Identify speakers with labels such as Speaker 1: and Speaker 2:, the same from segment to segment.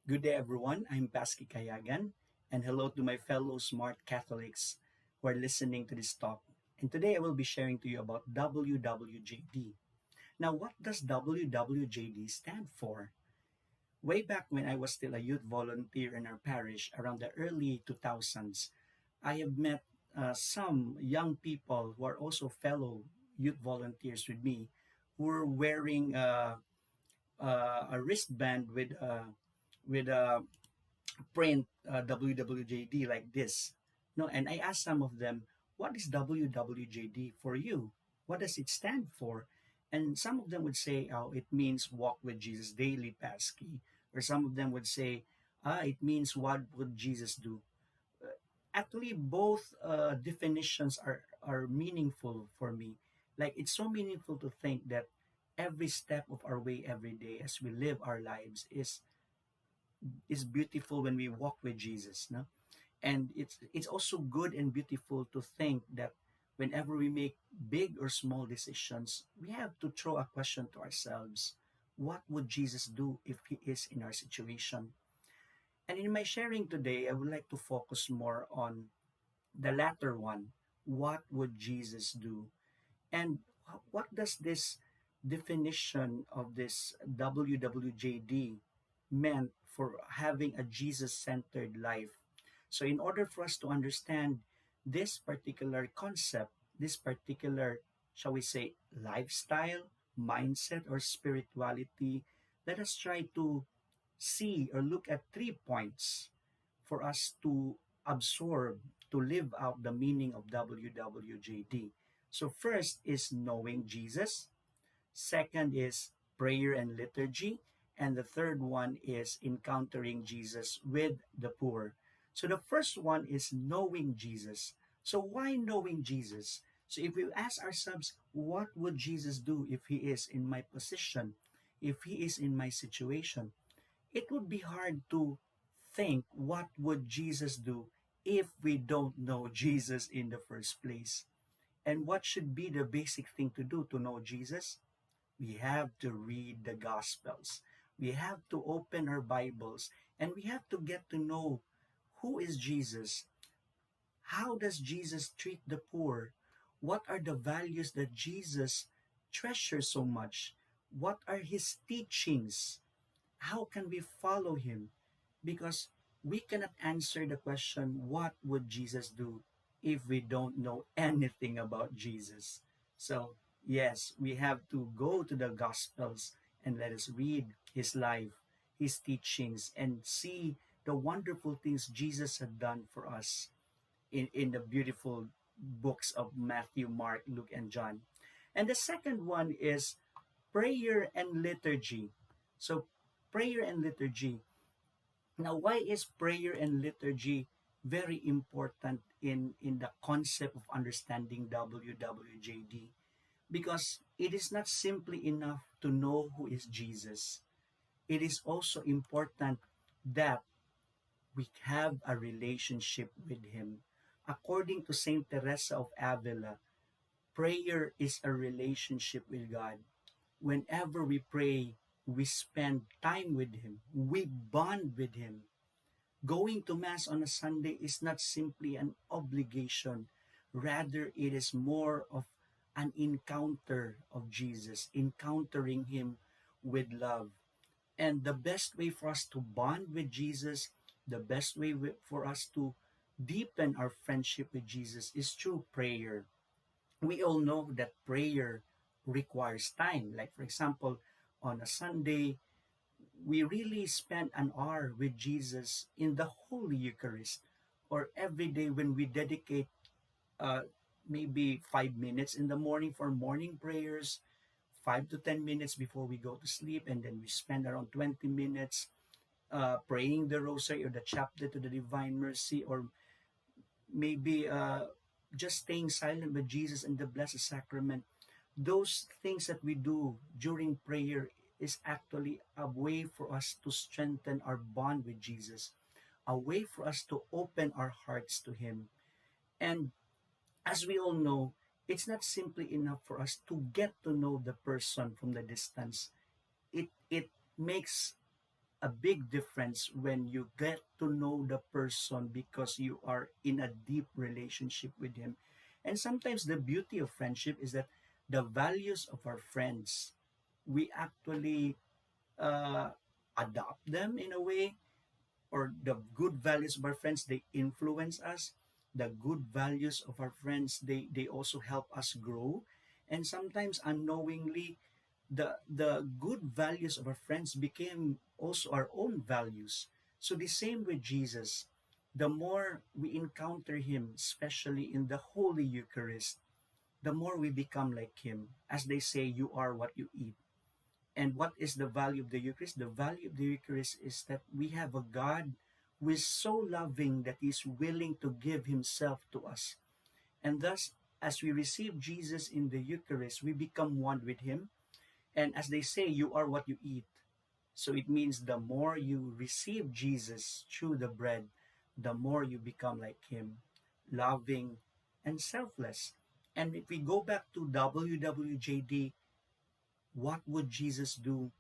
Speaker 1: Good day, everyone. I'm Paski Kayagan, and hello to my fellow smart Catholics who are listening to this talk. And today I will be sharing to you about WWJD. Now, what does WWJD stand for? Way back when I was still a youth volunteer in our parish around the early 2000s, I have met some young people who are also fellow youth volunteers with me who were wearing a wristband with a print WWJD like this. No, and I asked some of them, what is WWJD for you? What does it stand for? And some of them would say, oh, it means walk with Jesus daily, Pasky. Or some of them would say, it means what would Jesus do? Actually, both definitions are meaningful for me. Like, it's so meaningful to think that every step of our way every day as we live our lives is beautiful when we walk with Jesus, no? And it's also good and beautiful to think that whenever we make big or small decisions, we have to throw a question to ourselves. What would Jesus do if he is in our situation? And in my sharing today, I would like to focus more on the latter one. What would Jesus do? And what does this definition of this WWJD meant for having a Jesus-centered life? So in order for us to understand this particular concept, this particular, shall we say, lifestyle, mindset, or spirituality, let us try to see or look at 3 points for us to absorb, to live out the meaning of WWJD. So, first is knowing Jesus, second is prayer and liturgy, and the third one is encountering Jesus with the poor. So, the first one is knowing Jesus. So, why knowing Jesus? So, if we ask ourselves, what would Jesus do if he is in my position, if he is in my situation? It would be hard to think what would Jesus do if we don't know Jesus in the first place. And what should be the basic thing to do to know Jesus? We have to read the Gospels. We have to open our Bibles and we have to get to know who is Jesus. How does Jesus treat the poor? What are the values that Jesus treasures so much? What are his teachings? How can we follow him? Because we cannot answer the question, what would Jesus do, if we don't know anything about Jesus? So, yes, we have to go to the Gospels and let us read his life, his teachings, and see the wonderful things Jesus had done for us in the beautiful books of Matthew, Mark, Luke, and John. And the second one is prayer and liturgy. So, prayer and liturgy. Now, why is prayer and liturgy very important in the concept of understanding WWJD? Because it is not simply enough to know who is Jesus. It is also important that we have a relationship with him. According to Saint Teresa of Avila, prayer is a relationship with God. Whenever we pray, we spend time with him. We bond with him. Going to Mass on a Sunday is not simply an obligation, rather, it is more of an encounter of Jesus, encountering Him with love. And the best way for us to bond with Jesus, the best way for us to deepen our friendship with Jesus is through prayer. We all know that prayer requires time. Like, for example, on a Sunday, we really spend an hour with Jesus in the Holy Eucharist, or every day when we dedicate uh, maybe 5 minutes in the morning for morning prayers, 5 to 10 minutes before we go to sleep, and then we spend around 20 minutes praying the Rosary or the Chaplet to the Divine Mercy, or maybe just staying silent with Jesus in the Blessed Sacrament. Those things that we do during prayer is actually a way for us to strengthen our bond with Jesus, a way for us to open our hearts to Him. And as we all know, it's not simply enough for us to get to know the person from the distance. It makes a big difference when you get to know the person because you are in a deep relationship with him. And sometimes the beauty of friendship is that the values of our friends, we actually uh, adopt them in a way, or the good values of our friends, they influence us. The good values of our friends, they also help us grow. And sometimes unknowingly, the good values of our friends became also our own values. So the same with Jesus. The more we encounter him, especially in the Holy Eucharist, the more we become like him. As they say, you are what you eat. And what is the value of the Eucharist? The value of the Eucharist is that we have a God who is so loving that he is willing to give himself to us. And thus, as we receive Jesus in the Eucharist, we become one with him. And as they say, you are what you eat. So it means the more you receive Jesus through the bread, the more you become like him, loving and selfless. And if we go back to WWJD, what would Jesus do?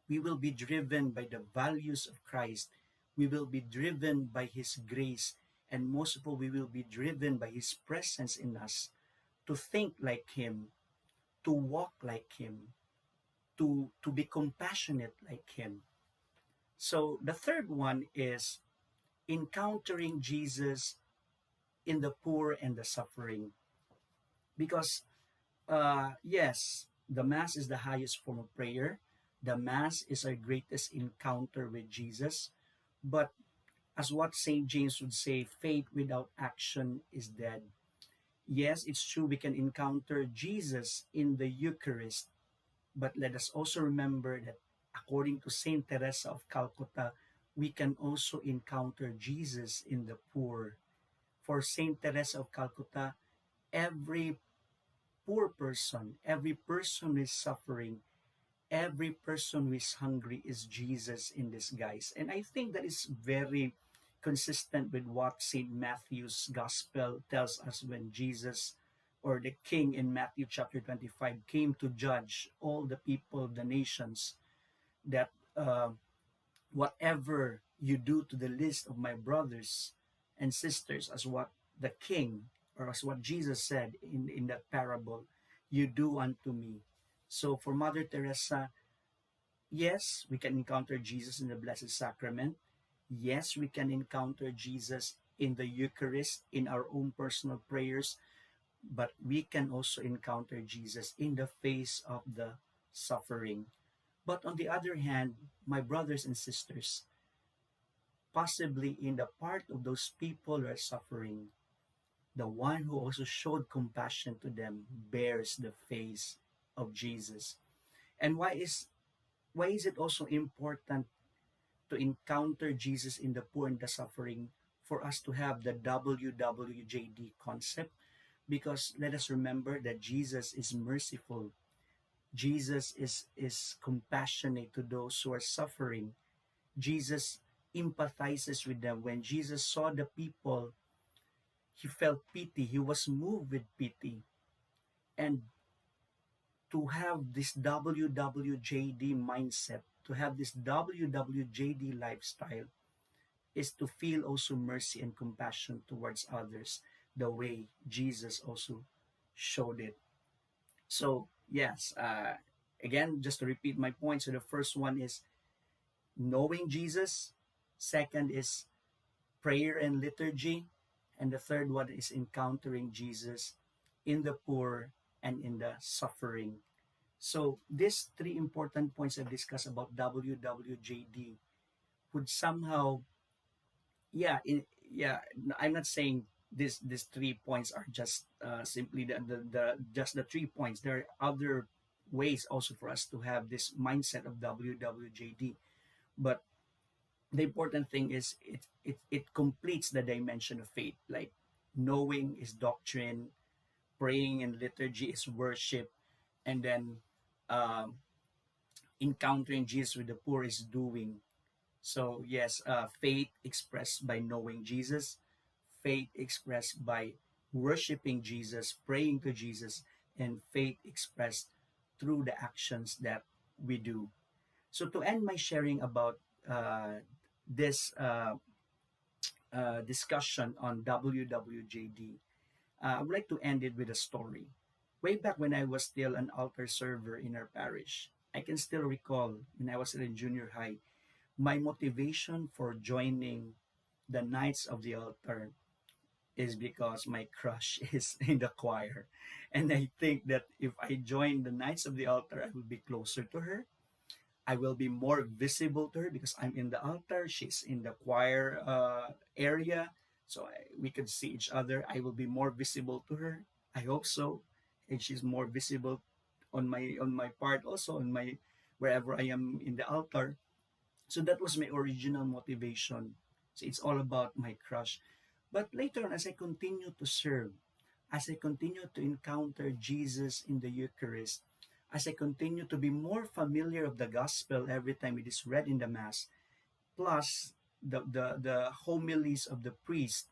Speaker 1: We will be driven by the values of Christ. We will be driven by his grace. And most of all, we will be driven by his presence in us to think like him, to walk like him, to be compassionate like him. So the third one is encountering Jesus in the poor and the suffering. Because, yes, the Mass is the highest form of prayer. The Mass is our greatest encounter with Jesus. But as what St. James would say, faith without action is dead. Yes, it's true we can encounter Jesus in the Eucharist, but let us also remember that according to Saint Teresa of Calcutta, we can also encounter Jesus in the poor. For Saint Teresa of Calcutta, every poor person, every person who is suffering, every person who is hungry is Jesus in disguise. And I think that is very consistent with what St. Matthew's Gospel tells us when Jesus, or the King in Matthew chapter 25, came to judge all the people of the nations, that whatever you do to the least of my brothers and sisters, as what the King, or as what Jesus said in that parable, you do unto me. So for Mother Teresa, yes, we can encounter Jesus in the Blessed Sacrament. Yes, we can encounter Jesus in the Eucharist, in our own personal prayers, but we can also encounter Jesus in the face of the suffering. But on the other hand, my brothers and sisters, possibly in the part of those people who are suffering, the one who also showed compassion to them bears the face of Jesus. And why is it also important to encounter Jesus in the poor and the suffering, for us to have the WWJD concept? Because let us remember that Jesus is merciful. Jesus is compassionate to those who are suffering. Jesus empathizes with them. When Jesus saw the people, he felt pity. He was moved with pity. And to have this WWJD mindset, to have this WWJD lifestyle, is to feel also mercy and compassion towards others the way Jesus also showed it. So, yes, again, just to repeat my point. So, the first one is knowing Jesus, second is prayer and liturgy, and the third one is encountering Jesus in the poor and in the suffering. So, these three important points I've discussed about WWJD would somehow, yeah, I'm not saying these 3 points are just simply the just the 3 points. There are other ways also for us to have this mindset of WWJD. But the important thing is it completes the dimension of faith. Like knowing is doctrine, praying and liturgy is worship, and then um, encountering Jesus with the poor is doing. So yes, faith expressed by knowing Jesus, faith expressed by worshiping Jesus, praying to Jesus, and faith expressed through the actions that we do. So to end my sharing about this discussion on WWJD, I would like to end it with a story. Way back when I was still an altar server in our parish, I can still recall when I was in junior high, my motivation for joining the Knights of the Altar is because my crush is in the choir. And I think that if I join the Knights of the Altar, I will be closer to her. I will be more visible to her because I'm in the altar, she's in the choir area. So we could see each other. I will be more visible to her. I hope so. And she's more visible on my part also on my wherever I am in the altar. So that was my original motivation. So it's all about my crush. But later on, as I continue to serve, as I continue to encounter Jesus in the Eucharist, as I continue to be more familiar of the gospel every time it is read in the Mass, plus the homilies of the priest,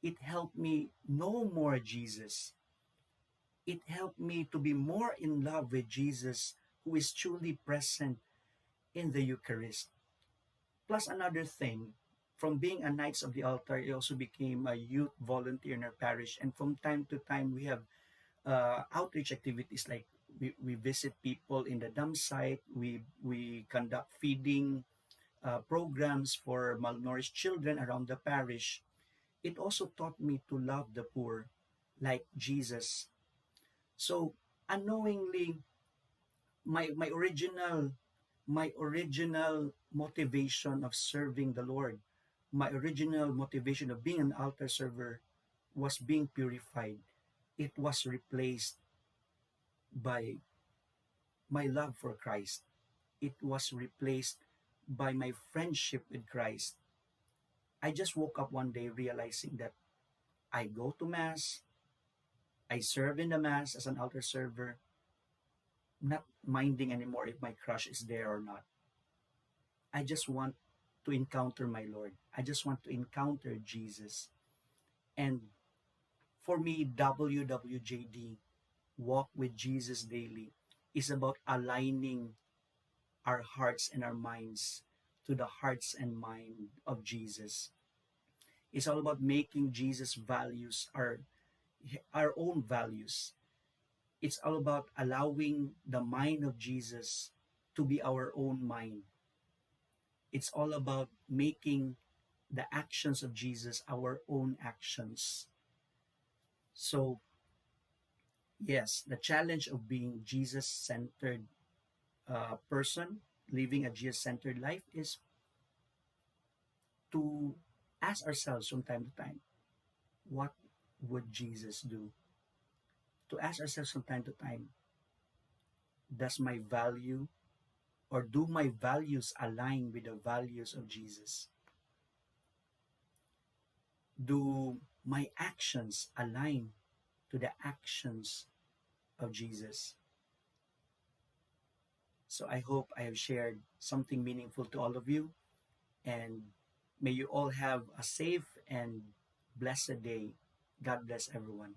Speaker 1: it helped me know more Jesus. It helped me to be more in love with Jesus, who is truly present in the Eucharist. Plus another thing, from being a Knights of the Altar, I also became a youth volunteer in our parish. And from time to time, we have outreach activities like we visit people in the dump site, we conduct feeding programs for malnourished children around the parish. It also taught me to love the poor like Jesus. So unknowingly, my my original motivation of serving the Lord, my original motivation of being an altar server was being purified. It was replaced by my love for Christ. It was replaced by my friendship with Christ. I just woke up one day realizing that I go to Mass, I serve in the Mass as an altar server, not minding anymore if my crush is there or not. I just want to encounter my Lord. I just want to encounter Jesus. And for me, WWJD, Walk with Jesus Daily, is about aligning our hearts and our minds to the hearts and mind of Jesus. It's all about making Jesus' values our own values. It's all about allowing the mind of Jesus to be our own mind. It's all about making the actions of Jesus our own actions. So, yes, the challenge of being Jesus centered person, living a Jesus centered life, is to ask ourselves from time to time, what would Jesus do? To ask ourselves from time to time, does my value or do my values align with the values of Jesus? Do my actions align to the actions of Jesus? So I hope I have shared something meaningful to all of you, and may you all have a safe and blessed day. God bless everyone.